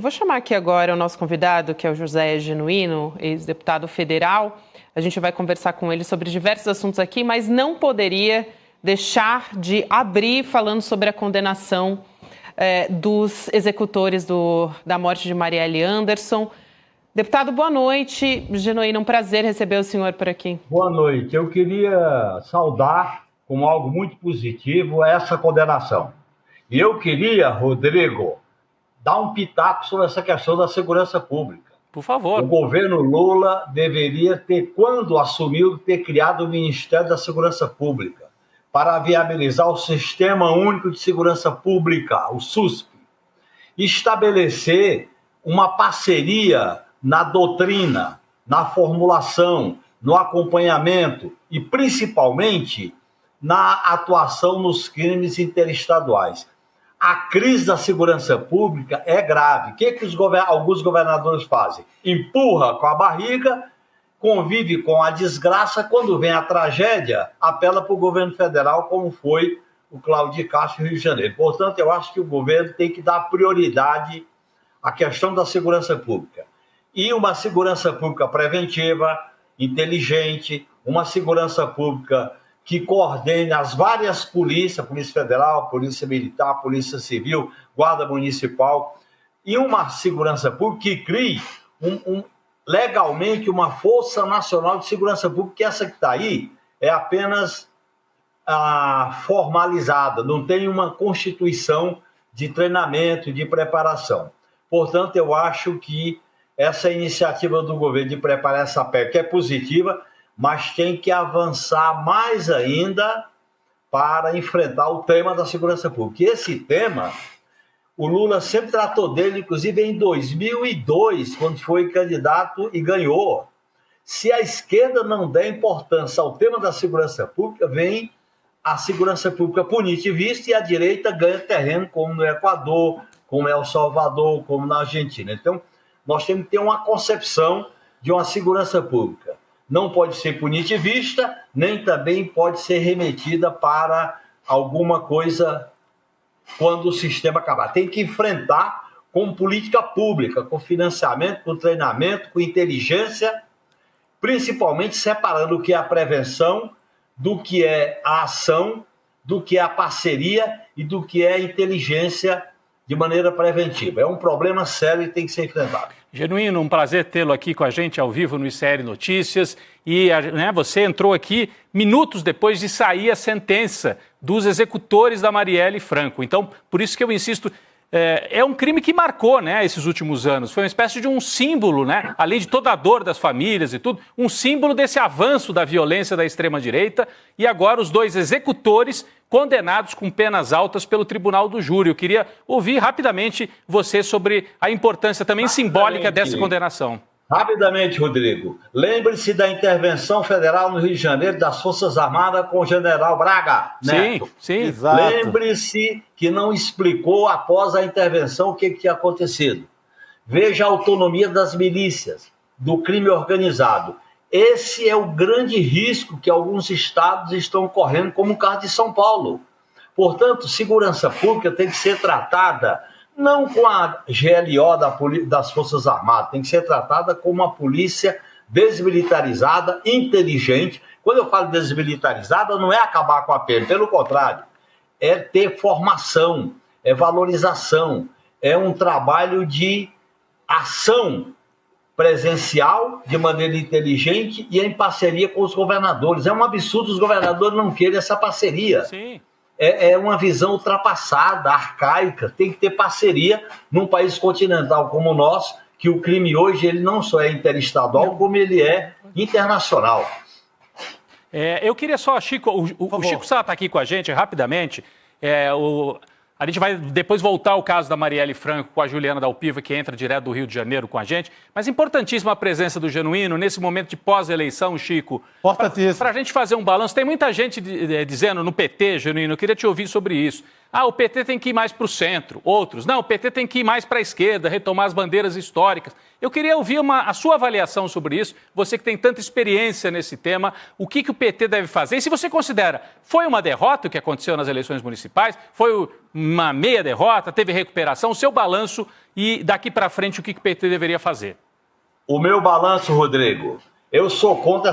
Vou chamar aqui agora o nosso convidado, que é o José Genuíno, ex-deputado federal. A gente vai conversar com ele sobre diversos assuntos aqui, mas não poderia deixar de abrir falando sobre a condenação dos executores da morte de Marielle Anderson. Deputado, boa noite. Genuíno, um prazer receber o senhor por aqui. Boa noite. Eu queria saudar como algo muito positivo essa condenação. E eu queria, Rodrigo, dar um pitaco sobre essa questão da segurança pública. Por favor. O governo Lula deveria ter, quando assumiu, ter criado o Ministério da Segurança Pública para viabilizar o Sistema Único de Segurança Pública, o SUSP, e estabelecer uma parceria na doutrina, na formulação, no acompanhamento e, principalmente, na atuação nos crimes interestaduais. A crise da segurança pública é grave. O que alguns governadores fazem? Empurra com a barriga, convive com a desgraça, quando vem a tragédia, apela para o governo federal, como foi o Cláudio Castro no Rio de Janeiro. Portanto, eu acho que o governo tem que dar prioridade à questão da segurança pública. E uma segurança pública preventiva, inteligente, uma segurança pública que coordene as várias polícias, Polícia Federal, Polícia Militar, Polícia Civil, Guarda Municipal, e uma segurança pública que crie legalmente uma Força Nacional de Segurança Pública, que essa que está aí é apenas formalizada, não tem uma constituição de treinamento, de preparação. Portanto, eu acho que essa iniciativa do governo de preparar essa PEC é positiva, mas tem que avançar mais ainda para enfrentar o tema da segurança pública. E esse tema, o Lula sempre tratou dele, inclusive em 2002, quando foi candidato e ganhou. Se a esquerda não der importância ao tema da segurança pública, vem a segurança pública punitivista e a direita ganha terreno, como no Equador, como em El Salvador, como na Argentina. Então, nós temos que ter uma concepção de uma segurança pública. Não pode ser punitivista, nem também pode ser remetida para alguma coisa quando o sistema acabar. Tem que enfrentar com política pública, com financiamento, com treinamento, com inteligência, principalmente separando o que é a prevenção, do que é a ação, do que é a parceria e do que é a inteligência de maneira preventiva. É um problema sério e tem que ser enfrentado. Genuíno, um prazer tê-lo aqui com a gente ao vivo no ICL Notícias. E você entrou aqui minutos depois de sair a sentença dos executores da Marielle Franco. Então, por isso que eu insisto, é um crime que marcou, esses últimos anos. Foi uma espécie de um símbolo, além de toda a dor das famílias e tudo, um símbolo desse avanço da violência da extrema-direita. E agora os dois executores condenados com penas altas pelo Tribunal do Júri. Eu queria ouvir rapidamente você sobre a importância também simbólica dessa condenação. Rapidamente, Rodrigo. Lembre-se da intervenção federal no Rio de Janeiro das Forças Armadas com o general Braga Neto. Sim, exato. Lembre-se que não explicou após a intervenção o que tinha acontecido. Veja a autonomia das milícias, do crime organizado. Esse é o grande risco que alguns estados estão correndo, como o caso de São Paulo. Portanto, segurança pública tem que ser tratada não com a GLO das Forças Armadas, tem que ser tratada como uma polícia desmilitarizada, inteligente. Quando eu falo desmilitarizada, não é acabar com a pena, pelo contrário, é ter formação, é valorização, é um trabalho de ação presencial, de maneira inteligente e em parceria com os governadores. É um absurdo os governadores não querem essa parceria. Sim. É uma visão ultrapassada, arcaica. Tem que ter parceria num país continental como o nosso, que o crime hoje ele não só é interestadual, como ele é internacional. Eu queria só, Chico, o Chico Sá está aqui com a gente rapidamente. A gente vai depois voltar ao caso da Marielle Franco com a Juliana Dalpiva, que entra direto do Rio de Janeiro com a gente. Mas importantíssima a presença do Genuíno nesse momento de pós-eleição, Chico. Para a gente fazer um balanço. Tem muita gente dizendo no PT, Genuíno, eu queria te ouvir sobre isso. Ah, o PT tem que ir mais para o centro. Outros, não, o PT tem que ir mais para a esquerda, retomar as bandeiras históricas. Eu queria ouvir a sua avaliação sobre isso, você que tem tanta experiência nesse tema, o que o PT deve fazer? E se você considera, foi uma derrota o que aconteceu nas eleições municipais? Foi uma meia derrota? Teve recuperação? O seu balanço e daqui para frente o que o PT deveria fazer? O meu balanço, Rodrigo, eu sou contra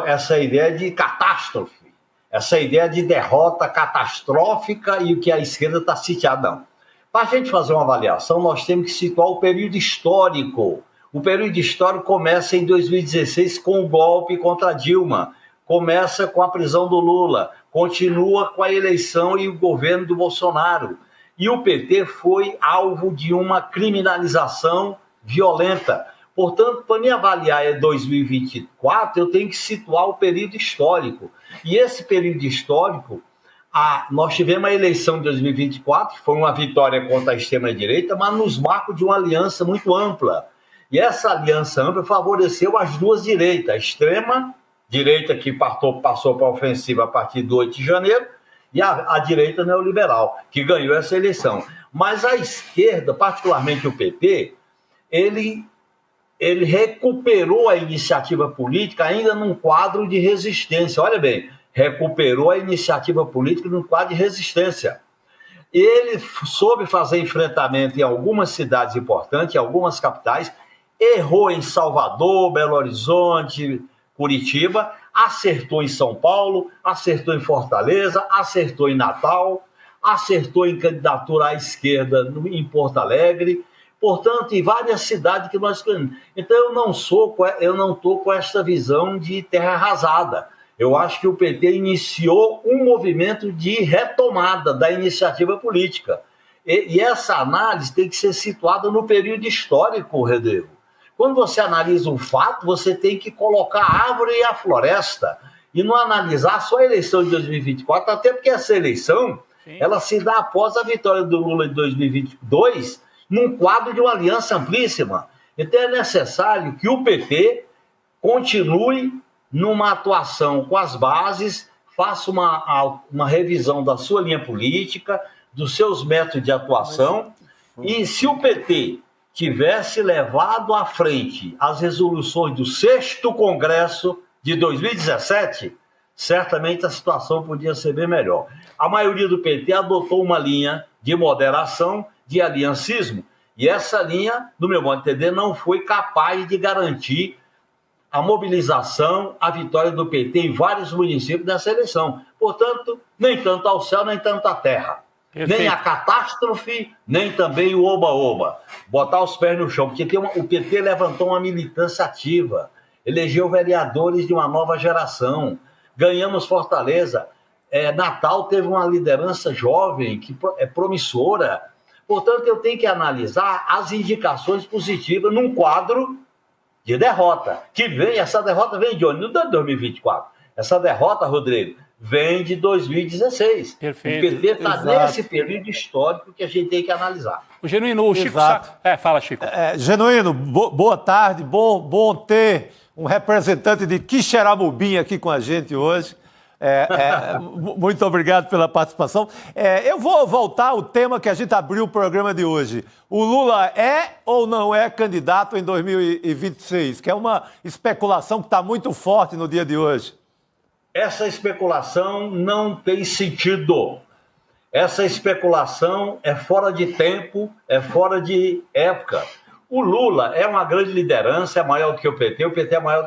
essa ideia de catástrofe, essa ideia de derrota catastrófica e o que a esquerda está sitiada, não. Para a gente fazer uma avaliação, nós temos que situar o período histórico. O período histórico começa em 2016 com o golpe contra Dilma, começa com a prisão do Lula, continua com a eleição e o governo do Bolsonaro. E o PT foi alvo de uma criminalização violenta. Portanto, para me avaliar em 2024, eu tenho que situar o período histórico. E esse período histórico, nós tivemos a eleição de 2024, que foi uma vitória contra a extrema-direita, mas nos marcos de uma aliança muito ampla. E essa aliança ampla favoreceu as duas direitas, a extrema-direita, que passou para a ofensiva a partir do 8 de janeiro, e a direita neoliberal, que ganhou essa eleição. Mas a esquerda, particularmente o PT, ele recuperou a iniciativa política ainda num quadro de resistência. Olha bem, recuperou a iniciativa política num quadro de resistência. Ele soube fazer enfrentamento em algumas cidades importantes, em algumas capitais, errou em Salvador, Belo Horizonte, Curitiba, acertou em São Paulo, acertou em Fortaleza, acertou em Natal, acertou em candidatura à esquerda em Porto Alegre, portanto, em várias cidades que nós queremos. Então, eu não estou com essa visão de terra arrasada. Eu acho que o PT iniciou um movimento de retomada da iniciativa política. E essa análise tem que ser situada no período histórico, Rodrigo. Quando você analisa um fato, você tem que colocar a árvore e a floresta, e não analisar só a eleição de 2024, até porque essa eleição, ela se dá após a vitória do Lula de 2022, num quadro de uma aliança amplíssima. Então é necessário que o PT continue numa atuação com as bases, faça uma revisão da sua linha política, dos seus métodos de atuação, e se o PT tivesse levado à frente as resoluções do 6º Congresso de 2017, certamente a situação podia ser bem melhor. A maioria do PT adotou uma linha de moderação, de aliancismo, e essa linha, do meu modo de entender, não foi capaz de garantir a mobilização, a vitória do PT em vários municípios nessa eleição. Portanto, nem tanto ao céu, nem tanto à terra. Perfeito. Nem a catástrofe, nem também o oba-oba. Botar os pés no chão, porque o PT levantou uma militância ativa, elegeu vereadores de uma nova geração, ganhamos Fortaleza, Natal teve uma liderança jovem, que é promissora. Portanto, eu tenho que analisar as indicações positivas num quadro de derrota. Essa derrota vem de onde? Não de 2024. Essa derrota, Rodrigo, vem de 2016. Perfeito. O PT está nesse período histórico que a gente tem que analisar. O Genuíno, o Chico... fala, Chico. Genuíno, boa tarde, bom ter um representante de Quixeramobim aqui com a gente hoje. Muito obrigado pela participação. Eu vou voltar ao tema que a gente abriu o programa de hoje. O Lula é ou não é candidato em 2026? Que é uma especulação que está muito forte no dia de hoje. Essa especulação não tem sentido. Essa especulação é fora de tempo, é fora de época. O Lula é uma grande liderança, é maior do que o PT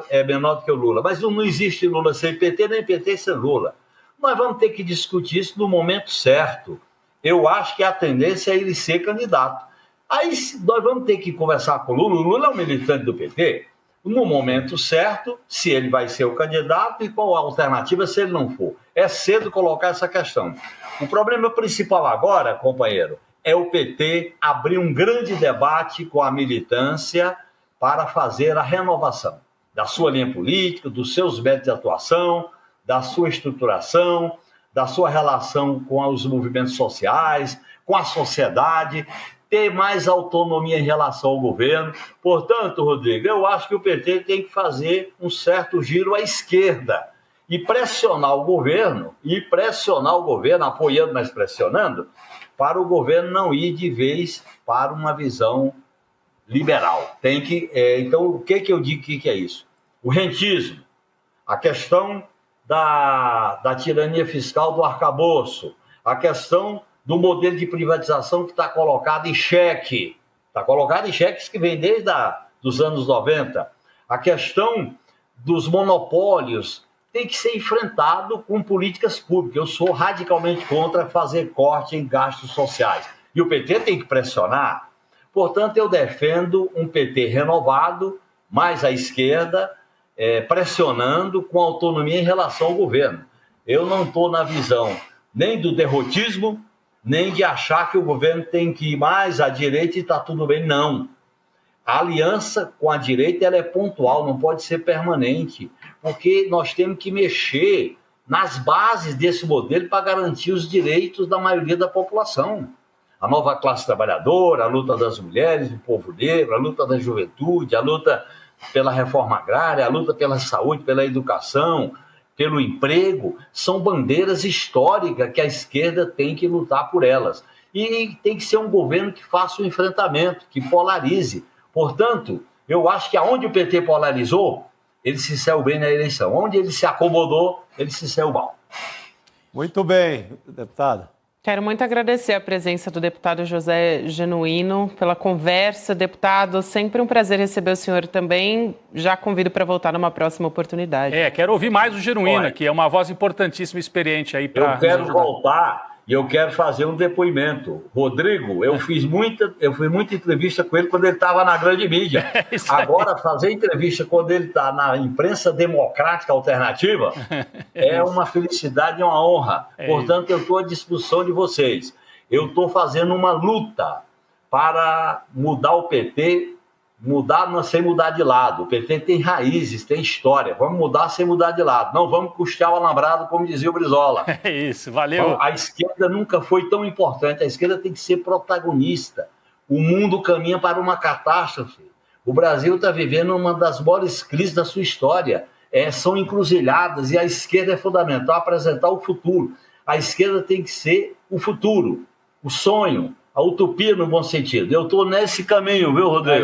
é menor do que o Lula. Mas não existe Lula sem PT, nem PT sem Lula. Nós vamos ter que discutir isso no momento certo. Eu acho que a tendência é ele ser candidato. Aí nós vamos ter que conversar com o Lula. O Lula é um militante do PT. No momento certo, se ele vai ser o candidato e qual a alternativa se ele não for. É cedo colocar essa questão. O problema principal agora, companheiro, é o PT abrir um grande debate com a militância para fazer a renovação da sua linha política, dos seus métodos de atuação, da sua estruturação, da sua relação com os movimentos sociais, com a sociedade, ter mais autonomia em relação ao governo. Portanto, Rodrigo, eu acho que o PT tem que fazer um certo giro à esquerda e pressionar o governo, apoiando, mas pressionando, para o governo não ir de vez para uma visão liberal. Tem que, então, o que eu digo que é isso? O rentismo, a questão da tirania fiscal do arcabouço, a questão do modelo de privatização que está colocado em cheque, está colocado em cheques que vem desde os anos 90, a questão dos monopólios tem que ser enfrentado com políticas públicas. Eu sou radicalmente contra fazer corte em gastos sociais. E o PT tem que pressionar. Portanto, eu defendo um PT renovado, mais à esquerda, pressionando com autonomia em relação ao governo. Eu não estou na visão nem do derrotismo, nem de achar que o governo tem que ir mais à direita e está tudo bem. Não. A aliança com a direita ela é pontual, não pode ser permanente, porque nós temos que mexer nas bases desse modelo para garantir os direitos da maioria da população. A nova classe trabalhadora, a luta das mulheres, do povo negro, a luta da juventude, a luta pela reforma agrária, a luta pela saúde, pela educação, pelo emprego, são bandeiras históricas que a esquerda tem que lutar por elas. E tem que ser um governo que faça o enfrentamento, que polarize. Portanto, eu acho que aonde o PT polarizou, ele se saiu bem na eleição. Onde ele se acomodou, ele se saiu mal. Muito bem, deputado. Quero muito agradecer a presença do deputado José Genuíno pela conversa. Deputado, sempre um prazer receber o senhor também. Já convido para voltar numa próxima oportunidade. Quero ouvir mais o Genuíno, que é uma voz importantíssima e experiente aí para. Eu quero voltar e eu quero fazer um depoimento. Rodrigo, eu fiz muita entrevista com ele quando ele estava na grande mídia. Agora, fazer entrevista quando ele está na imprensa democrática alternativa é uma felicidade e uma honra. Portanto, eu estou à disposição de vocês. Eu estou fazendo uma luta para mudar o PT, sem mudar de lado. O PT tem raízes, tem história. Vamos mudar sem mudar de lado. Não vamos custear o alambrado, como dizia o Brizola. É isso, valeu. Então, a esquerda nunca foi tão importante. A esquerda tem que ser protagonista. O mundo caminha para uma catástrofe. O Brasil está vivendo uma das maiores crises da sua história. São encruzilhadas e a esquerda é fundamental apresentar o futuro. A esquerda tem que ser o futuro, o sonho, a utopia no bom sentido. Eu estou nesse caminho, viu, Rodrigo?